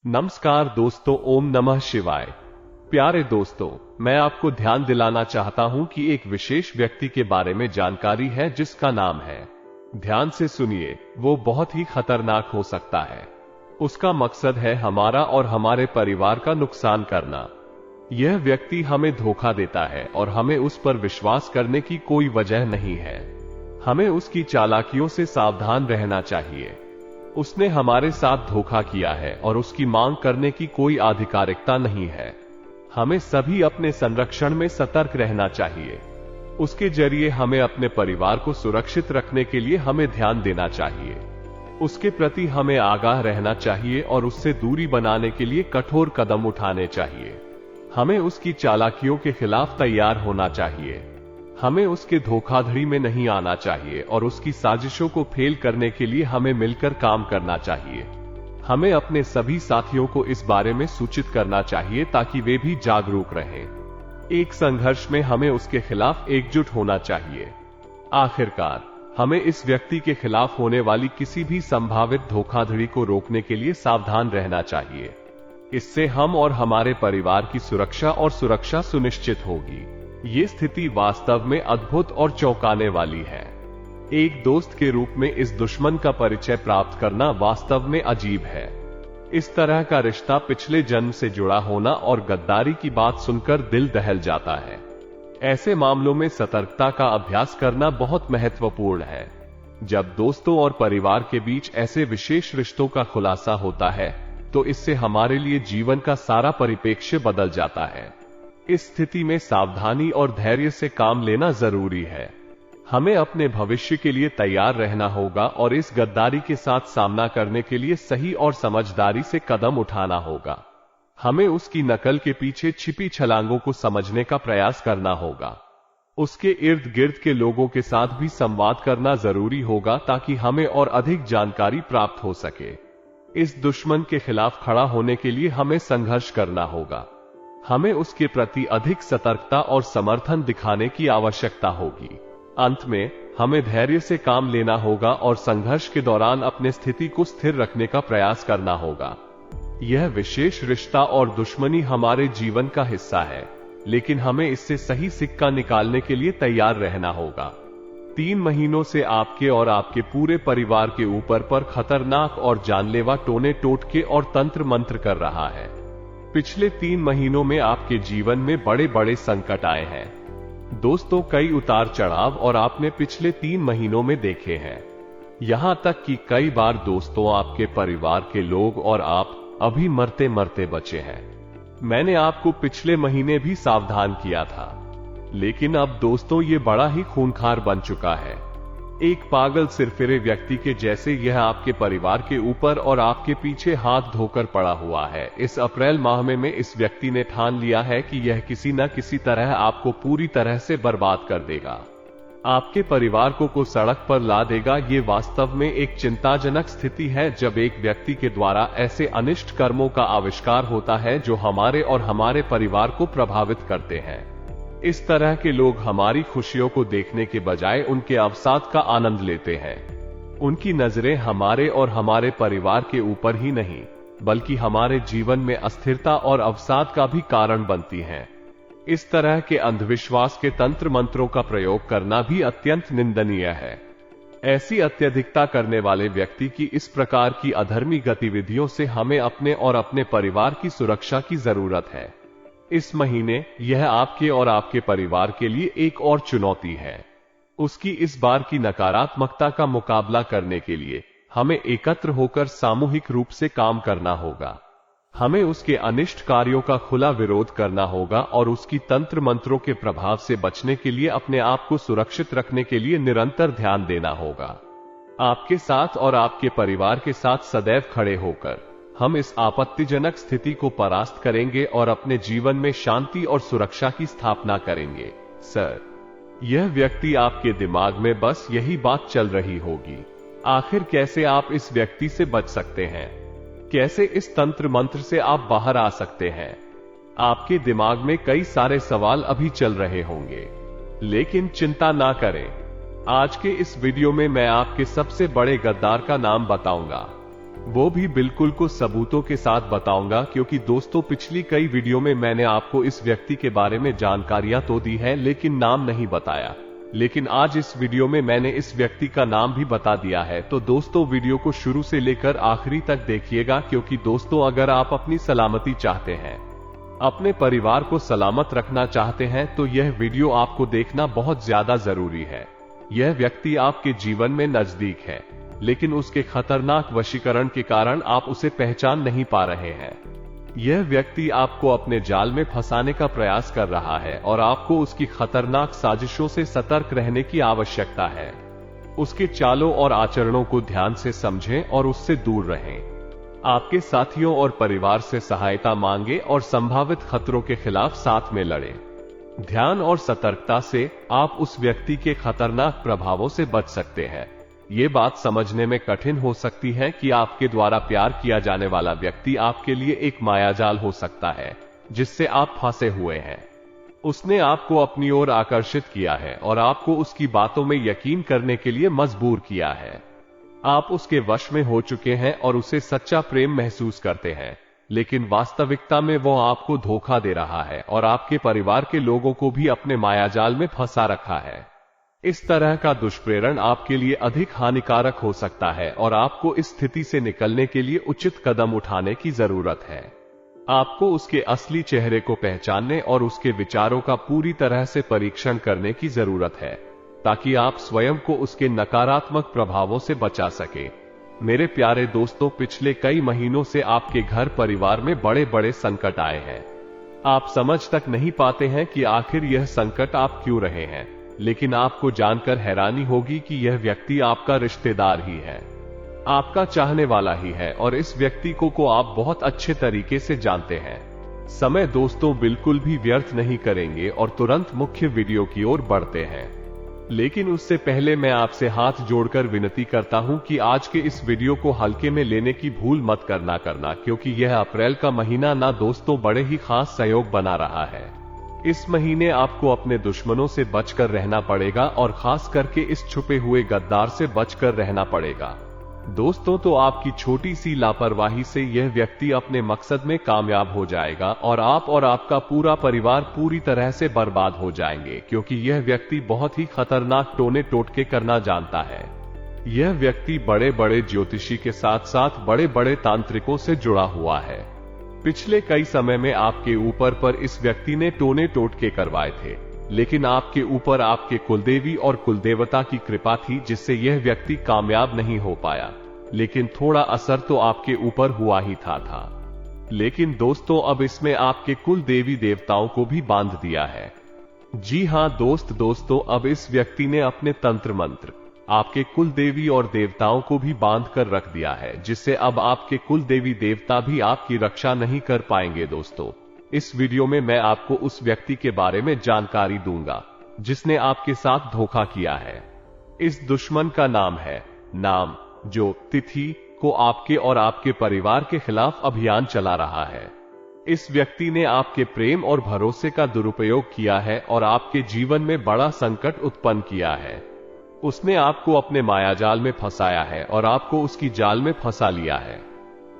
नमस्कार दोस्तों, ओम नमः शिवाय। प्यारे दोस्तों, मैं आपको ध्यान दिलाना चाहता हूं कि एक विशेष व्यक्ति के बारे में जानकारी है जिसका नाम है, ध्यान से सुनिए, वो बहुत ही खतरनाक हो सकता है। उसका मकसद है हमारा और हमारे परिवार का नुकसान करना। यह व्यक्ति हमें धोखा देता है और हमें उस पर विश्वास करने की कोई वजह नहीं है। हमें उसकी चालाकियों से सावधान रहना चाहिए। उसने हमारे साथ धोखा किया है और उसकी मांग करने की कोई आधिकारिकता नहीं है। हमें सभी अपने संरक्षण में सतर्क रहना चाहिए। उसके जरिए हमें अपने परिवार को सुरक्षित रखने के लिए हमें ध्यान देना चाहिए। उसके प्रति हमें आगाह रहना चाहिए और उससे दूरी बनाने के लिए कठोर कदम उठाने चाहिए। हमें उसकी चालाकियों के खिलाफ तैयार होना चाहिए। हमें उसके धोखाधड़ी में नहीं आना चाहिए और उसकी साजिशों को फेल करने के लिए हमें मिलकर काम करना चाहिए। हमें अपने सभी साथियों को इस बारे में सूचित करना चाहिए ताकि वे भी जागरूक रहें। एक संघर्ष में हमें उसके खिलाफ एकजुट होना चाहिए। आखिरकार, हमें इस व्यक्ति के खिलाफ होने वाली किसी भी संभावित धोखाधड़ी को रोकने के लिए सावधान रहना चाहिए। इससे हम और हमारे परिवार की सुरक्षा सुनिश्चित होगी। ये स्थिति वास्तव में अद्भुत और चौंकाने वाली है। एक दोस्त के रूप में इस दुश्मन का परिचय प्राप्त करना वास्तव में अजीब है। इस तरह का रिश्ता पिछले जन्म से जुड़ा होना और गद्दारी की बात सुनकर दिल दहल जाता है। ऐसे मामलों में सतर्कता का अभ्यास करना बहुत महत्वपूर्ण है। जब दोस्तों और परिवार के बीच ऐसे विशेष रिश्तों का खुलासा होता है तो इससे हमारे लिए जीवन का सारा परिप्रेक्ष्य बदल जाता है। इस स्थिति में सावधानी और धैर्य से काम लेना जरूरी है। हमें अपने भविष्य के लिए तैयार रहना होगा और इस गद्दारी के साथ सामना करने के लिए सही और समझदारी से कदम उठाना होगा। हमें उसकी नकल के पीछे छिपी छलांगों को समझने का प्रयास करना होगा। उसके इर्द गिर्द के लोगों के साथ भी संवाद करना जरूरी होगा ताकि हमें और अधिक जानकारी प्राप्त हो सके। इस दुश्मन के खिलाफ खड़ा होने के लिए हमें संघर्ष करना होगा। हमें उसके प्रति अधिक सतर्कता और समर्थन दिखाने की आवश्यकता होगी। अंत में, हमें धैर्य से काम लेना होगा और संघर्ष के दौरान अपने स्थिति को स्थिर रखने का प्रयास करना होगा। यह विशेष रिश्ता और दुश्मनी हमारे जीवन का हिस्सा है, लेकिन हमें इससे सही सिक्का निकालने के लिए तैयार रहना होगा। 3 महीनों से आपके और आपके पूरे परिवार के ऊपर पर खतरनाक और जानलेवा टोने टोटके और तंत्र मंत्र कर रहा है। पिछले 3 महीनों में आपके जीवन में बड़े बड़े संकट आए हैं। दोस्तों, कई उतार चढ़ाव और आपने पिछले 3 महीनों में देखे हैं। यहां तक कि कई बार दोस्तों, आपके परिवार के लोग और आप अभी मरते मरते बचे हैं। मैंने आपको पिछले महीने भी सावधान किया था, लेकिन अब दोस्तों ये बड़ा ही खूंखार बन चुका है। एक पागल सिरफिरे व्यक्ति के जैसे यह आपके परिवार के ऊपर और आपके पीछे हाथ धोकर पड़ा हुआ है। इस अप्रैल माह में इस व्यक्ति ने ठान लिया है कि यह किसी न किसी तरह आपको पूरी तरह से बर्बाद कर देगा, आपके परिवार को सड़क पर ला देगा। ये वास्तव में एक चिंताजनक स्थिति है जब एक व्यक्ति के द्वारा ऐसे अनिष्ट कर्मों का आविष्कार होता है जो हमारे और हमारे परिवार को प्रभावित करते हैं। इस तरह के लोग हमारी खुशियों को देखने के बजाय उनके अवसाद का आनंद लेते हैं। उनकी नजरें हमारे और हमारे परिवार के ऊपर ही नहीं, बल्कि हमारे जीवन में अस्थिरता और अवसाद का भी कारण बनती हैं। इस तरह के अंधविश्वास के तंत्र मंत्रों का प्रयोग करना भी अत्यंत निंदनीय है। ऐसी अत्यधिकता करने वाले व्यक्ति की इस प्रकार की अधर्मी गतिविधियों से हमें अपने और अपने परिवार की सुरक्षा की जरूरत है। इस महीने यह आपके और आपके परिवार के लिए एक और चुनौती है। उसकी इस बार की नकारात्मकता का मुकाबला करने के लिए हमें एकत्र होकर सामूहिक रूप से काम करना होगा। हमें उसके अनिष्ट कार्यों का खुला विरोध करना होगा और उसकी तंत्र मंत्रों के प्रभाव से बचने के लिए अपने आप को सुरक्षित रखने के लिए निरंतर ध्यान देना होगा। आपके साथ और आपके परिवार के साथ सदैव खड़े होकर हम इस आपत्तिजनक स्थिति को परास्त करेंगे और अपने जीवन में शांति और सुरक्षा की स्थापना करेंगे। सर, यह व्यक्ति आपके दिमाग में बस यही बात चल रही होगी। आखिर कैसे आप इस व्यक्ति से बच सकते हैं? कैसे इस तंत्र मंत्र से आप बाहर आ सकते हैं? आपके दिमाग में कई सारे सवाल अभी चल रहे होंगे, लेकिन चिंता ना करें। आज के इस वीडियो में मैं आपके सबसे बड़े गद्दार का नाम बताऊंगा। वो भी बिल्कुल को सबूतों के साथ बताऊंगा, क्योंकि दोस्तों पिछली कई वीडियो में मैंने आपको इस व्यक्ति के बारे में जानकारियां तो दी है लेकिन नाम नहीं बताया। लेकिन आज इस वीडियो में मैंने इस व्यक्ति का नाम भी बता दिया है। तो दोस्तों वीडियो को शुरू से लेकर आखिरी तक देखिएगा, क्योंकि दोस्तों अगर आप अपनी सलामती चाहते हैं, अपने परिवार को सलामत रखना चाहते हैं, तो यह वीडियो आपको देखना बहुत ज्यादा जरूरी है। यह व्यक्ति आपके जीवन में नजदीक है, लेकिन उसके खतरनाक वशीकरण के कारण आप उसे पहचान नहीं पा रहे हैं। यह व्यक्ति आपको अपने जाल में फंसाने का प्रयास कर रहा है और आपको उसकी खतरनाक साजिशों से सतर्क रहने की आवश्यकता है। उसके चालों और आचरणों को ध्यान से समझें और उससे दूर रहें। आपके साथियों और परिवार से सहायता मांगे और संभावित खतरों के खिलाफ साथ में लड़ें। ध्यान और सतर्कता से आप उस व्यक्ति के खतरनाक प्रभावों से बच सकते हैं। ये बात समझने में कठिन हो सकती है कि आपके द्वारा प्यार किया जाने वाला व्यक्ति आपके लिए एक मायाजाल हो सकता है जिससे आप फंसे हुए हैं। उसने आपको अपनी ओर आकर्षित किया है और आपको उसकी बातों में यकीन करने के लिए मजबूर किया है। आप उसके वश में हो चुके हैं और उसे सच्चा प्रेम महसूस करते हैं, लेकिन वास्तविकता में वो आपको धोखा दे रहा है और आपके परिवार के लोगों को भी अपने मायाजाल में फंसा रखा है। इस तरह का दुष्प्रेरण आपके लिए अधिक हानिकारक हो सकता है और आपको इस स्थिति से निकलने के लिए उचित कदम उठाने की जरूरत है। आपको उसके असली चेहरे को पहचानने और उसके विचारों का पूरी तरह से परीक्षण करने की जरूरत है, ताकि आप स्वयं को उसके नकारात्मक प्रभावों से बचा सके। मेरे प्यारे दोस्तों, पिछले कई महीनों से आपके घर परिवार में बड़े बड़े संकट आए हैं। आप समझ तक नहीं पाते हैं कि आखिर यह संकट आप क्यों रहे हैं, लेकिन आपको जानकर हैरानी होगी कि यह व्यक्ति आपका रिश्तेदार ही है, आपका चाहने वाला ही है और इस व्यक्ति को आप बहुत अच्छे तरीके से जानते हैं। समय दोस्तों बिल्कुल भी व्यर्थ नहीं करेंगे और तुरंत मुख्य वीडियो की ओर बढ़ते हैं। लेकिन उससे पहले मैं आपसे हाथ जोड़कर विनती करता हूं कि आज के इस वीडियो को हल्के में लेने की भूल मत करना, क्योंकि यह अप्रैल का महीना ना दोस्तों बड़े ही खास सहयोग बना रहा है। इस महीने आपको अपने दुश्मनों से बचकर रहना पड़ेगा और खास करके इस छुपे हुए गद्दार से बचकर रहना पड़ेगा। दोस्तों तो आपकी छोटी सी लापरवाही से यह व्यक्ति अपने मकसद में कामयाब हो जाएगा और आप और आपका पूरा परिवार पूरी तरह से बर्बाद हो जाएंगे, क्योंकि यह व्यक्ति बहुत ही खतरनाक टोने टोटके करना जानता है। यह व्यक्ति बड़े बड़े ज्योतिषी के साथ साथ बड़े बड़े तांत्रिकों से जुड़ा हुआ है। पिछले कई समय में आपके ऊपर पर इस व्यक्ति ने टोने टोटके करवाए थे, लेकिन आपके ऊपर आपके कुलदेवी और कुलदेवता की कृपा थी, जिससे यह व्यक्ति कामयाब नहीं हो पाया। लेकिन थोड़ा असर तो आपके ऊपर हुआ ही था। लेकिन दोस्तों अब इसमें आपके कुल देवी देवताओं को भी बांध दिया है। जी हां दोस्तों अब इस व्यक्ति ने अपने तंत्र मंत्र आपके कुल देवी और देवताओं को भी बांध कर रख दिया है, जिससे अब आपके कुल देवी देवता भी आपकी रक्षा नहीं कर पाएंगे। दोस्तों इस वीडियो में मैं आपको उस व्यक्ति के बारे में जानकारी दूंगा जिसने आपके साथ धोखा किया है। इस दुश्मन का नाम है नाम, जो तिथि को आपके और आपके परिवार के खिलाफ अभियान चला रहा है। इस व्यक्ति ने आपके प्रेम और भरोसे का दुरुपयोग किया है और आपके जीवन में बड़ा संकट उत्पन्न किया है। उसने आपको अपने मायाजाल में फंसाया है और आपको उसकी जाल में फंसा लिया है।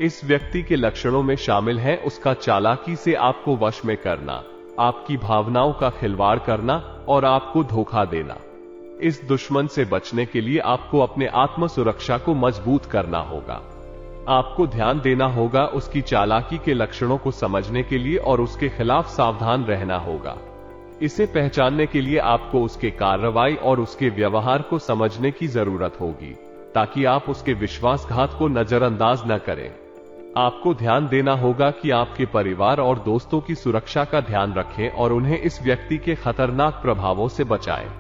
इस व्यक्ति के लक्षणों में शामिल है उसका चालाकी से आपको वश में करना, आपकी भावनाओं का खिलवाड़ करना और आपको धोखा देना। इस दुश्मन से बचने के लिए आपको अपने आत्म सुरक्षा को मजबूत करना होगा। आपको ध्यान देना होगा उसकी चालाकी के लक्षणों को समझने के लिए और उसके खिलाफ सावधान रहना होगा। इसे पहचानने के लिए आपको उसके कार्रवाई और उसके व्यवहार को समझने की जरूरत होगी, ताकि आप उसके विश्वासघात को नजरअंदाज न करें। आपको ध्यान देना होगा कि आपके परिवार और दोस्तों की सुरक्षा का ध्यान रखें और उन्हें इस व्यक्ति के खतरनाक प्रभावों से बचाएं।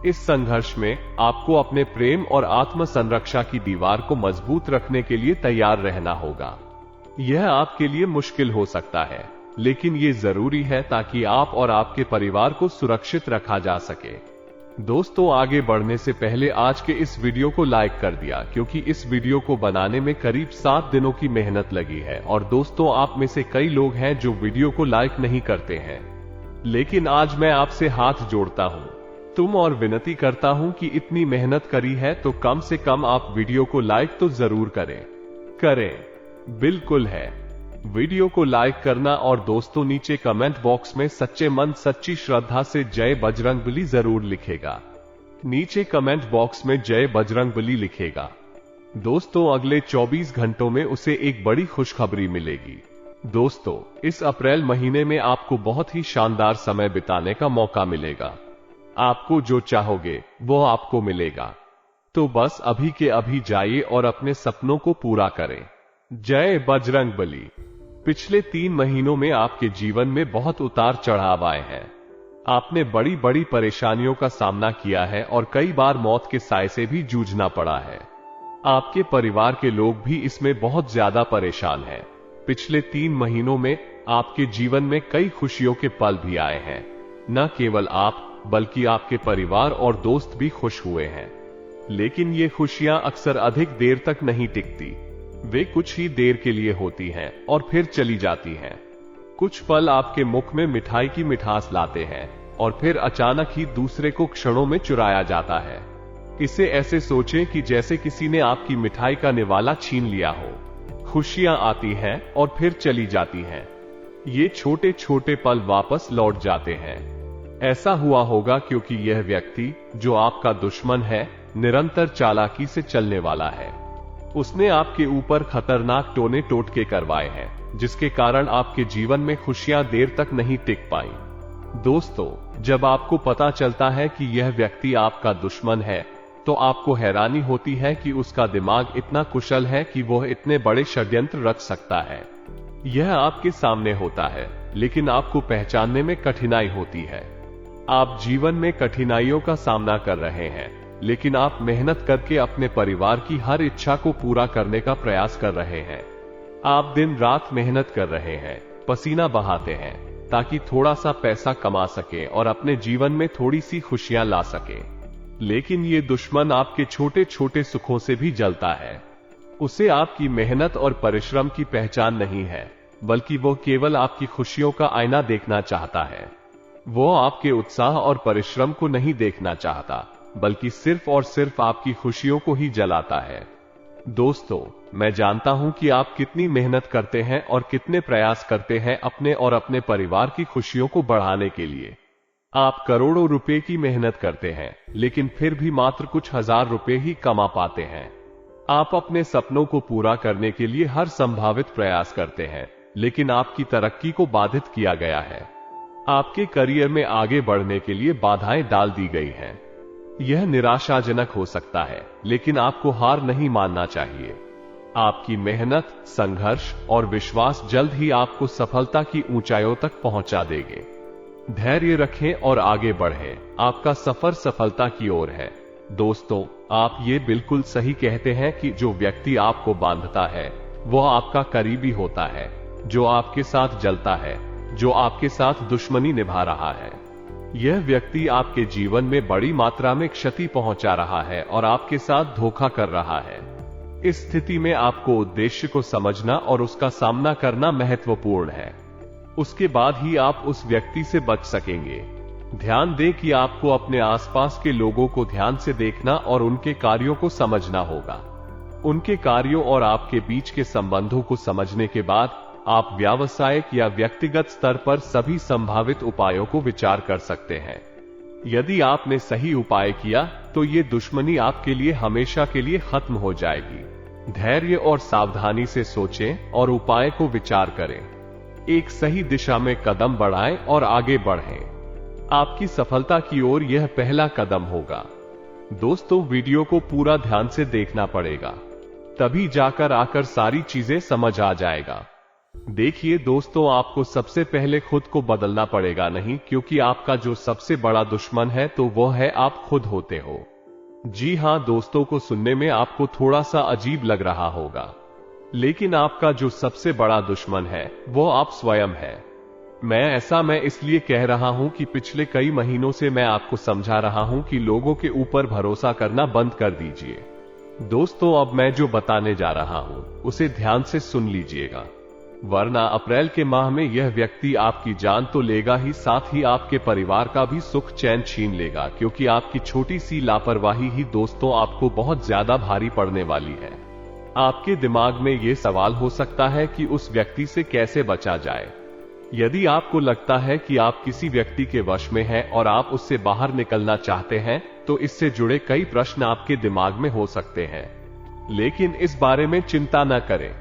इस संघर्ष में आपको अपने प्रेम और आत्म संरक्षा की दीवार को मजबूत रखने के लिए तैयार रहना होगा। यह आपके लिए मुश्किल हो सकता है, लेकिन ये जरूरी है ताकि आप और आपके परिवार को सुरक्षित रखा जा सके। दोस्तों आगे बढ़ने से पहले आज के इस वीडियो को लाइक कर दिया, क्योंकि इस वीडियो को बनाने में करीब 7 दिनों की मेहनत लगी है। और दोस्तों आप में से कई लोग हैं जो वीडियो को लाइक नहीं करते हैं, लेकिन आज मैं आपसे हाथ जोड़ता हूं तुम और विनती करता हूं कि इतनी मेहनत करी है तो कम से कम आप वीडियो को लाइक तो जरूर करें। करें? बिल्कुल है। वीडियो को लाइक करना और दोस्तों नीचे कमेंट बॉक्स में सच्चे मन सच्ची श्रद्धा से जय बजरंगबली जरूर लिखेगा। नीचे कमेंट बॉक्स में जय बजरंगबली लिखेगा। दोस्तों अगले 24 घंटों में उसे एक बड़ी खुशखबरी मिलेगी। दोस्तों इस अप्रैल महीने में आपको बहुत ही शानदार समय बिताने का मौका मिलेगा। आपको जो चाहोगे वो आपको मिलेगा। तो बस अभी के अभी जाइए और अपने सपनों को पूरा करें। जय बजरंगबली। पिछले 3 महीनों में आपके जीवन में बहुत उतार चढ़ाव आए हैं। आपने बड़ी बड़ी परेशानियों का सामना किया है और कई बार मौत के साए से भी जूझना पड़ा है। आपके परिवार के लोग भी इसमें बहुत ज्यादा परेशान हैं। पिछले 3 महीनों में आपके जीवन में कई खुशियों के पल भी आए हैं। न केवल आप बल्कि आपके परिवार और दोस्त भी खुश हुए हैं। लेकिन ये खुशियां अक्सर अधिक देर तक नहीं टिकती। वे कुछ ही देर के लिए होती हैं और फिर चली जाती हैं। कुछ पल आपके मुख में मिठाई की मिठास लाते हैं और फिर अचानक ही दूसरे को क्षणों में चुराया जाता है। इसे ऐसे सोचें कि जैसे किसी ने आपकी मिठाई का निवाला छीन लिया हो। खुशियां आती हैं और फिर चली जाती हैं। ये छोटे छोटे पल वापस लौट जाते हैं। ऐसा हुआ होगा क्योंकि यह व्यक्ति जो आपका दुश्मन है निरंतर चालाकी से चलने वाला है। उसने आपके ऊपर खतरनाक टोने टोटके करवाए हैं, जिसके कारण आपके जीवन में खुशियां देर तक नहीं टिक पाई। दोस्तों जब आपको पता चलता है कि यह व्यक्ति आपका दुश्मन है तो आपको हैरानी होती है कि उसका दिमाग इतना कुशल है कि वह इतने बड़े षड्यंत्र रच सकता है। यह आपके सामने होता है लेकिन आपको पहचानने में कठिनाई होती है। आप जीवन में कठिनाइयों का सामना कर रहे हैं लेकिन आप मेहनत करके अपने परिवार की हर इच्छा को पूरा करने का प्रयास कर रहे हैं। आप दिन रात मेहनत कर रहे हैं, पसीना बहाते हैं ताकि थोड़ा सा पैसा कमा सके और अपने जीवन में थोड़ी सी खुशियां ला सके। लेकिन ये दुश्मन आपके छोटे छोटे सुखों से भी जलता है। उसे आपकी मेहनत और परिश्रम की पहचान नहीं है बल्कि वो केवल आपकी खुशियों का आईना देखना चाहता है। वो आपके उत्साह और परिश्रम को नहीं देखना चाहता बल्कि सिर्फ और सिर्फ आपकी खुशियों को ही जलाता है। दोस्तों मैं जानता हूं कि आप कितनी मेहनत करते हैं और कितने प्रयास करते हैं अपने और अपने परिवार की खुशियों को बढ़ाने के लिए। आप करोड़ों रुपए की मेहनत करते हैं लेकिन फिर भी मात्र कुछ हजार रुपए ही कमा पाते हैं। आप अपने सपनों को पूरा करने के लिए हर संभावित प्रयास करते हैं लेकिन आपकी तरक्की को बाधित किया गया है। आपके करियर में आगे बढ़ने के लिए बाधाएं डाल दी गई हैं। यह निराशाजनक हो सकता है लेकिन आपको हार नहीं मानना चाहिए। आपकी मेहनत, संघर्ष और विश्वास जल्द ही आपको सफलता की ऊंचाइयों तक पहुंचा देंगे। धैर्य रखें और आगे बढ़ें। आपका सफर सफलता की ओर है। दोस्तों आप ये बिल्कुल सही कहते हैं कि जो व्यक्ति आपको बांधता है वह आपका करीबी होता है। जो आपके साथ जलता है, जो आपके साथ दुश्मनी निभा रहा है, यह व्यक्ति आपके जीवन में बड़ी मात्रा में क्षति पहुंचा रहा है और आपके साथ धोखा कर रहा है। इस स्थिति में आपको उद्देश्य को समझना और उसका सामना करना महत्वपूर्ण है। उसके बाद ही आप उस व्यक्ति से बच सकेंगे। ध्यान दें कि आपको अपने आसपास के लोगों को ध्यान से देखना और उनके कार्यों को समझना होगा। उनके कार्यों और आपके बीच के संबंधों को समझने के बाद आप व्यावसायिक या व्यक्तिगत स्तर पर सभी संभावित उपायों को विचार कर सकते हैं। यदि आपने सही उपाय किया तो ये दुश्मनी आपके लिए हमेशा के लिए खत्म हो जाएगी। धैर्य और सावधानी से सोचें और उपाय को विचार करें। एक सही दिशा में कदम बढ़ाएं और आगे बढ़ें। आपकी सफलता की ओर यह पहला कदम होगा। दोस्तों वीडियो को पूरा ध्यान से देखना पड़ेगा, तभी जाकर आकर सारी चीजें समझ आ जाएगा। देखिए दोस्तों आपको सबसे पहले खुद को बदलना पड़ेगा, नहीं क्योंकि आपका जो सबसे बड़ा दुश्मन है तो वह है आप खुद होते हो। जी हां दोस्तों, को सुनने में आपको थोड़ा सा अजीब लग रहा होगा लेकिन आपका जो सबसे बड़ा दुश्मन है वो आप स्वयं है। मैं इसलिए कह रहा हूं कि पिछले कई महीनों से मैं आपको समझा रहा हूं कि लोगों के ऊपर भरोसा करना बंद कर दीजिए। दोस्तों अब मैं जो बताने जा रहा हूं उसे ध्यान से सुन लीजिएगा, वरना अप्रैल के माह में यह व्यक्ति आपकी जान तो लेगा ही, साथ ही आपके परिवार का भी सुख चैन छीन लेगा, क्योंकि आपकी छोटी सी लापरवाही ही दोस्तों आपको बहुत ज्यादा भारी पड़ने वाली है। आपके दिमाग में ये सवाल हो सकता है कि उस व्यक्ति से कैसे बचा जाए। यदि आपको लगता है कि आप किसी व्यक्ति के वश में हैं और आप उससे बाहर निकलना चाहते हैं, तो इससे जुड़े कई प्रश्न आपके दिमाग में हो सकते हैं, लेकिन इस बारे में चिंता न करें।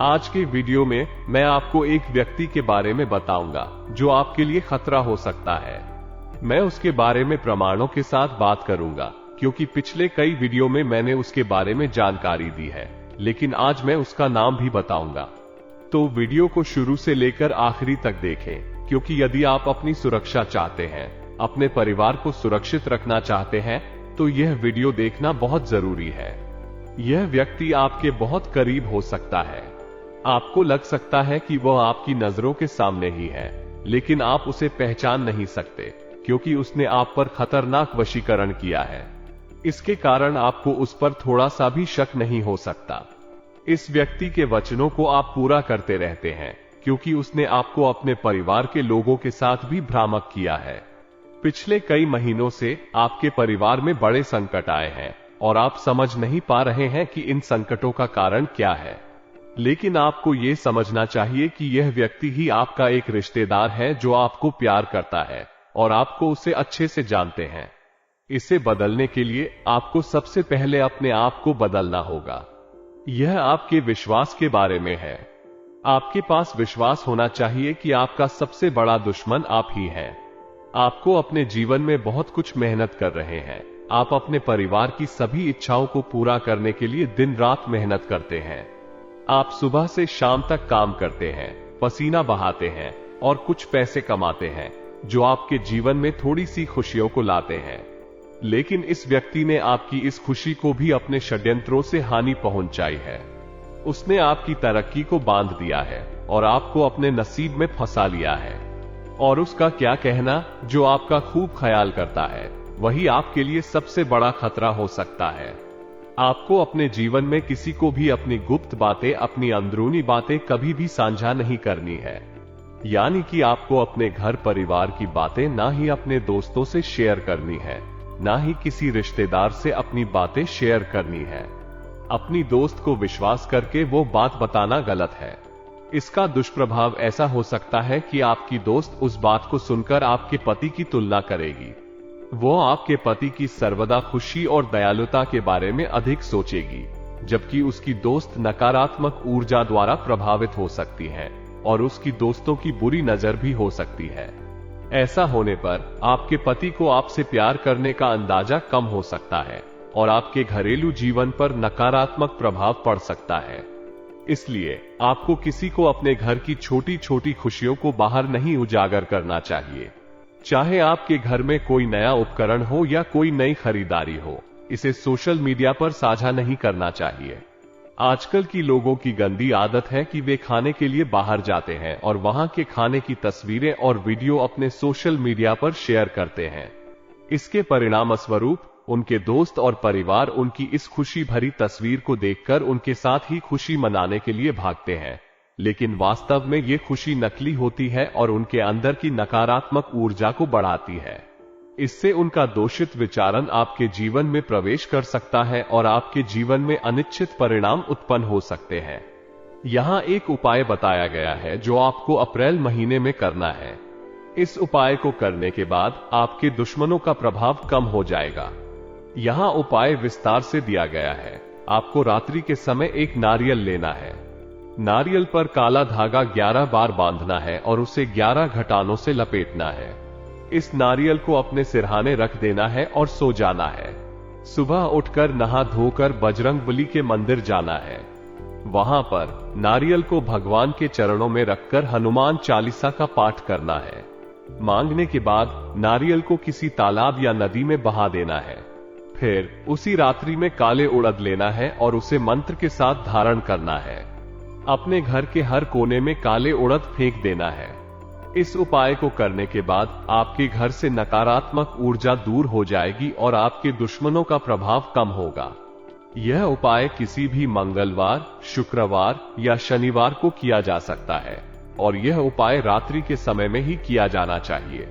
आज के वीडियो में मैं आपको एक व्यक्ति के बारे में बताऊंगा जो आपके लिए खतरा हो सकता है। मैं उसके बारे में प्रमाणों के साथ बात करूंगा, क्योंकि पिछले कई वीडियो में मैंने उसके बारे में जानकारी दी है, लेकिन आज मैं उसका नाम भी बताऊंगा। तो वीडियो को शुरू से लेकर आखिरी तक देखें, क्योंकि यदि आप अपनी सुरक्षा चाहते हैं, अपने परिवार को सुरक्षित रखना चाहते हैं, तो यह वीडियो देखना बहुत जरूरी है। यह व्यक्ति आपके बहुत करीब हो सकता है। आपको लग सकता है कि वह आपकी नजरों के सामने ही है, लेकिन आप उसे पहचान नहीं सकते, क्योंकि उसने आप पर खतरनाक वशीकरण किया है। इसके कारण आपको उस पर थोड़ा सा भी शक नहीं हो सकता। इस व्यक्ति के वचनों को आप पूरा करते रहते हैं, क्योंकि उसने आपको अपने परिवार के लोगों के साथ भी भ्रामक किया है। पिछले कई महीनों से आपके परिवार में बड़े संकट आए हैं और आप समझ नहीं पा रहे हैं कि इन संकटों का कारण क्या है। लेकिन आपको यह समझना चाहिए कि यह व्यक्ति ही आपका एक रिश्तेदार है जो आपको प्यार करता है और आपको उसे अच्छे से जानते हैं। इसे बदलने के लिए आपको सबसे पहले अपने आप को बदलना होगा। यह आपके विश्वास के बारे में है। आपके पास विश्वास होना चाहिए कि आपका सबसे बड़ा दुश्मन आप ही हैं। आपको अपने जीवन में बहुत कुछ मेहनत कर रहे हैं। आप अपने परिवार की सभी इच्छाओं को पूरा करने के लिए दिन रात मेहनत करते हैं। आप सुबह से शाम तक काम करते हैं, पसीना बहाते हैं और कुछ पैसे कमाते हैं, जो आपके जीवन में थोड़ी सी खुशियों को लाते हैं। लेकिन इस व्यक्ति ने आपकी इस खुशी को भी अपने षड्यंत्रों से हानि पहुंचाई है। उसने आपकी तरक्की को बांध दिया है और आपको अपने नसीब में फंसा लिया है। और उसका क्या कहना, जो आपका खूब ख्याल करता है, वही आपके लिए सबसे बड़ा खतरा हो सकता है। आपको अपने जीवन में किसी को भी अपनी गुप्त बातें, अपनी अंदरूनी बातें कभी भी साझा नहीं करनी है। यानी कि आपको अपने घर परिवार की बातें ना ही अपने दोस्तों से शेयर करनी है, ना ही किसी रिश्तेदार से अपनी बातें शेयर करनी है। अपनी दोस्त को विश्वास करके वो बात बताना गलत है। इसका दुष्प्रभाव ऐसा हो सकता है कि आपकी दोस्त उस बात को सुनकर आपके पति की तुलना करेगी। वो आपके पति की सर्वदा खुशी और दयालुता के बारे में अधिक सोचेगी, जबकि उसकी दोस्त नकारात्मक ऊर्जा द्वारा प्रभावित हो सकती है और उसकी दोस्तों की बुरी नजर भी हो सकती है। ऐसा होने पर आपके पति को आपसे प्यार करने का अंदाजा कम हो सकता है और आपके घरेलू जीवन पर नकारात्मक प्रभाव पड़ सकता है। इसलिए आपको किसी को अपने घर की छोटी छोटी खुशियों को बाहर नहीं उजागर करना चाहिए। चाहे आपके घर में कोई नया उपकरण हो या कोई नई खरीदारी हो, इसे सोशल मीडिया पर साझा नहीं करना चाहिए। आजकल की लोगों की गंदी आदत है कि वे खाने के लिए बाहर जाते हैं और वहां के खाने की तस्वीरें और वीडियो अपने सोशल मीडिया पर शेयर करते हैं। इसके परिणामस्वरूप उनके दोस्त और परिवार उनकी इस खुशी भरी तस्वीर को देखकर उनके साथ ही खुशी मनाने के लिए भागते हैं, लेकिन वास्तव में ये खुशी नकली होती है और उनके अंदर की नकारात्मक ऊर्जा को बढ़ाती है। इससे उनका दोषित विचारण आपके जीवन में प्रवेश कर सकता है और आपके जीवन में अनिश्चित परिणाम उत्पन्न हो सकते हैं। यहाँ एक उपाय बताया गया है जो आपको अप्रैल महीने में करना है। इस उपाय को करने के बाद आपके दुश्मनों का प्रभाव कम हो जाएगा। यहाँ उपाय विस्तार से दिया गया है। आपको रात्रि के समय एक नारियल लेना है। नारियल पर काला धागा 11 बार बांधना है और उसे 11 घटानों से लपेटना है। इस नारियल को अपने सिरहाने रख देना है और सो जाना है। सुबह उठकर नहा धोकर बजरंगबली के मंदिर जाना है। वहां पर नारियल को भगवान के चरणों में रखकर हनुमान चालीसा का पाठ करना है। मांगने के बाद नारियल को किसी तालाब या नदी में बहा देना है। फिर उसी रात्रि में काले उड़द लेना है और उसे मंत्र के साथ धारण करना है। अपने घर के हर कोने में काले उड़द फेंक देना है। इस उपाय को करने के बाद आपके घर से नकारात्मक ऊर्जा दूर हो जाएगी और आपके दुश्मनों का प्रभाव कम होगा। यह उपाय किसी भी मंगलवार, शुक्रवार या शनिवार को किया जा सकता है और यह उपाय रात्रि के समय में ही किया जाना चाहिए।